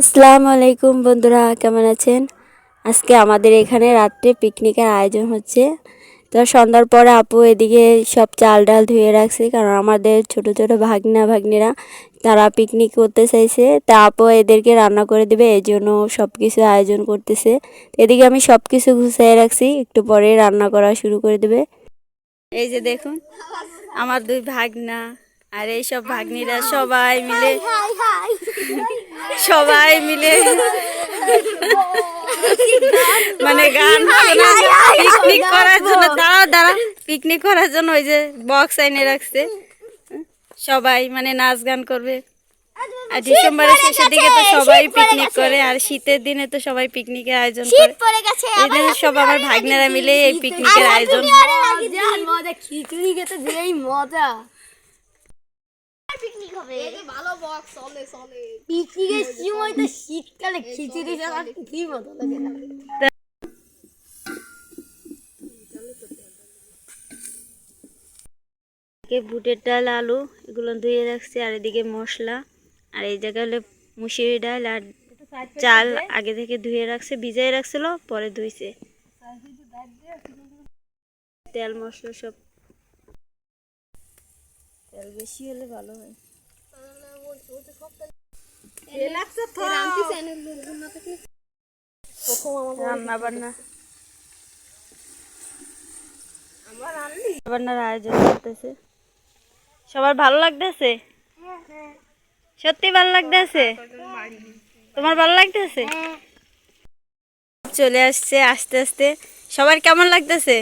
আসসালামু আলাইকুম বন্ধুরা, কেমন আছেন? আজকে আমাদের এখানে রাত্রে পিকনিকের আয়োজন হচ্ছে। তো সন্ধ্যার পরে আপু এদিকে সব চাল ডাল ধুয়ে রাখছে, কারণ আমাদের ছোট ছোট ভাগ্নিরা তারা পিকনিক করতে চাইছে। তা আপু এদেরকে রান্না করে দেবে, এই জন্য সব কিছু আয়োজন করতেছে। এদিকে আমি সব কিছু গুছিয়ে রাখছি, একটু পরে রান্না করা শুরু করে দেবে। এই যে দেখুন আমার দুই ভাগনা আর এই সব ভাগ্নিরা সবাই মিলে মানে গান পিকনিক করার জন্য দাঁড়া পিকনিক করার জন্য ওই যে বক্স এনে রাখছে। সবাই মানে নাচ গান করবে। আর ডিসেম্বরের শেষের দিকে তো সবাই পিকনিক করে, আর শীতের দিনে তো সবাই পিকনিকের আয়োজন করে। এই দিনে সব আমার ভাগ্নেরা মিলে এই পিকনিকের আয়োজন। খিচুড়ি খেতে যেই মজা, পিকনিকের সময় তো শীতকালে খিচুড়ি ছাড়া কি মজা লাগে না। বুটের ডাল, আলু এগুলো ধুয়ে রাখছি, আর এদিকে মশলা, আর এই জায়গায় হলো মুসুরি ডাল আর চাল আগে থেকে ধুয়ে রাখছে, ভিজাই রাখছিল, পরে ধুইছে। তেল মশলা সব, তেল বেশি হলে ভালো হয়। রান্না বান্নার আয়োজন করতেছে। সবার ভালো লাগতেছে? সত্যি ভালো লাগতেছে? তোমার ভালো লাগতেছে? চলে আসছে আস্তে আস্তে। সবার কেমন লাগতেছে?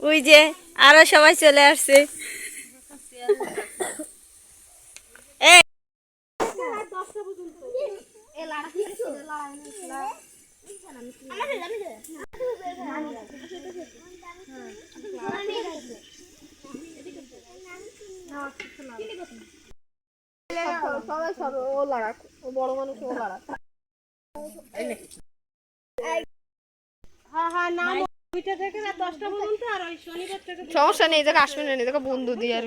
ওই যে আরো সবাই চলে আসছে। সমস্যা নেই, তোকে আসবে না, তোকে বন্ধু দিয়ে আর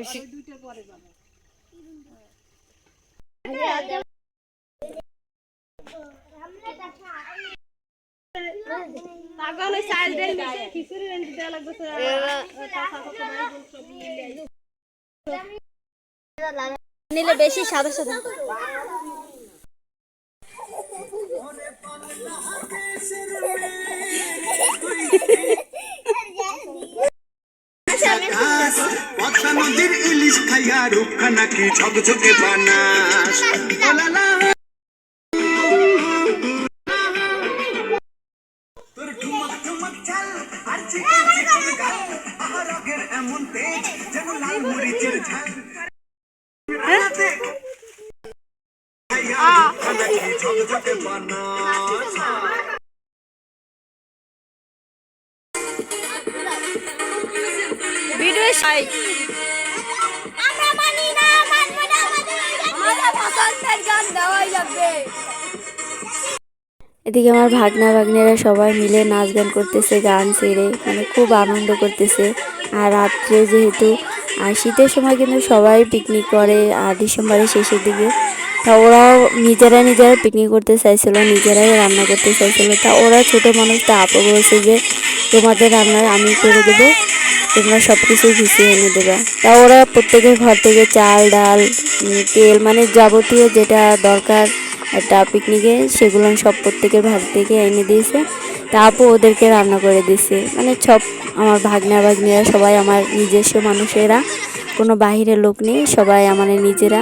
নিলে বেশি সাদা সাদা। নদীর ইলিশ খাইয়া রূপখানাকে ঝকঝকে বানাস। তোর ঠুমক ঠুমক চাল আর চিকন চিকন গাল, আহার আগের এমন তেজ যেন লাল মরিচের ঝাল। রূপখানাকে ঝকঝকে বানাস। ভিডিও সাই এদিকে আমার ভাগ্নিরা সবাই মিলে নাচ গান করতেছে, গান ছেড়ে মানে খুব আনন্দ করতেছে। আর রাত্রে যেহেতু আর শীতের সময় কিন্তু সবাই পিকনিক করে, আর ডিসেম্বরের শেষের দিকে তা ওরাও নিজেরা পিকনিক করতে চাইছিল, নিজেরাই রান্না করতে চাইছিল। তা ওরা ছোট মানুষ, তা আপু বলছে যে তোমাদের রান্না আমি করে দেবো, তোমরা সব কিছু গুছিয়ে এনে দেবা। তা ওরা প্রত্যেকের ঘর থেকে চাল ডাল তেল মানে যাবতীয় যেটা দরকার একটা পিকনিকে, সেগুলো সব প্রত্যেকের ভাগ থেকে এনে দিয়েছে। তা আপু ওদেরকে রান্না করে দিয়েছে। মানে সব আমার ভাগ্নিরা সবাই আমার নিজস্ব মানুষেরা, কোনো বাহিরের লোক নেই, সবাই আমাদের নিজেরা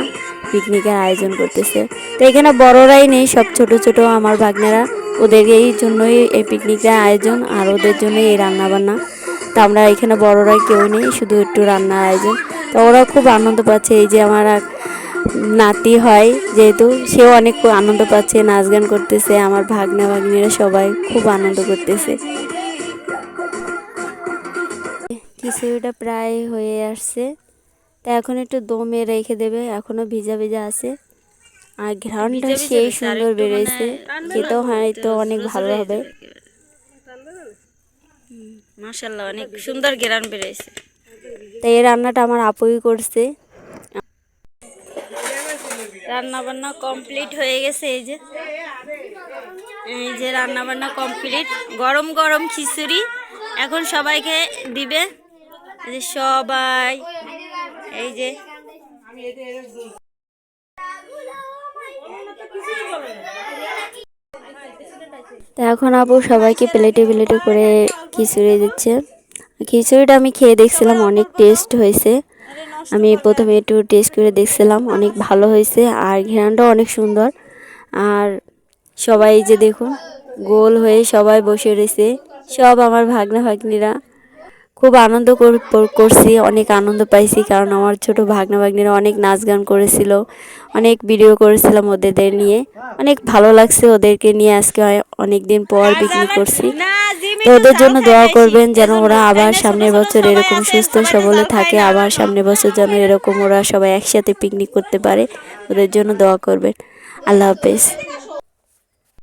পিকনিকের আয়োজন করতেছে। তো এখানে বড়রাই নেই, সব ছোট ছোট আমার ভাগ্নেরা, ওদের এই জন্যই এই পিকনিকের আয়োজন, আর ওদের জন্যই এই রান্নাবান্না। তা আমরা এখানে বড়রা কেউ নেই, শুধু একটু রান্নার আয়োজন। তো ওরা খুব আনন্দ পাচ্ছে। এই যে আমার নাতি হয় যেহেতু, সেও অনেক আনন্দ পাচ্ছে, নাচ গান করতেছে। আমার ভাগ্নিরা সবাই খুব আনন্দ করতেছে। খিচুড়িটা প্রায় হয়ে আসছে, তা এখন একটু দমে রেখে দেবে, এখনো ভিজা ভিজা আছে। আর ঘ্রাণটা সেই সুন্দর বেরোয়েছে, খেতেও হয়তো অনেক ভালো হবে। মাশাআল্লাহ, অনেক সুন্দর ঘ্রাণ বেরোয়েছে। তাই এই রান্নাটা আমার আপুই করছে। রান্না বান্না কমপ্লিট হয়ে গেছে। এই যে রান্না বান্না কমপ্লিট, গরম গরম খিচুড়ি এখন সবাইকে দিবে। এই যে সবাই, এই যে তো এখন আপু সবাইকে প্লেটে প্লেটে করে খিচুড়ি দিচ্ছে। খিচুড়িটা আমি খেয়ে দেখছিলাম, অনেক টেস্ট হয়েছে। আমি প্রথমে একটু টেস্ট করে দেখছিলাম, অনেক ভালো হয়েছে আর ঘ্রাণটাও অনেক সুন্দর। আর সবাই যে দেখুন গোল হয়ে সবাই বসে রয়েছে, সব আমার ভাগ্না ভাগ্নিরা। খুব আনন্দ করছি, অনেক আনন্দ পাইছি, কারণ আমার ছোট ভাগ্না ভাগ্নিরা অনেক নাচ গান করেছিল, অনেক ভিডিও করেছিলাম ওদের নিয়ে। অনেক ভালো লাগছে ওদেরকে নিয়ে, আজকে অনেক দিন পর পিকনিক করছি। তো ওদের জন্য দোয়া করবেন যেন ওরা আবার সামনের বছর এরকম সুস্থ সবলে থাকে, আবার সামনের বছর যেন এরকম ওরা সবাই একসাথে পিকনিক করতে পারে। ওদের জন্য দোয়া করবেন। আল্লাহ হাফেজ।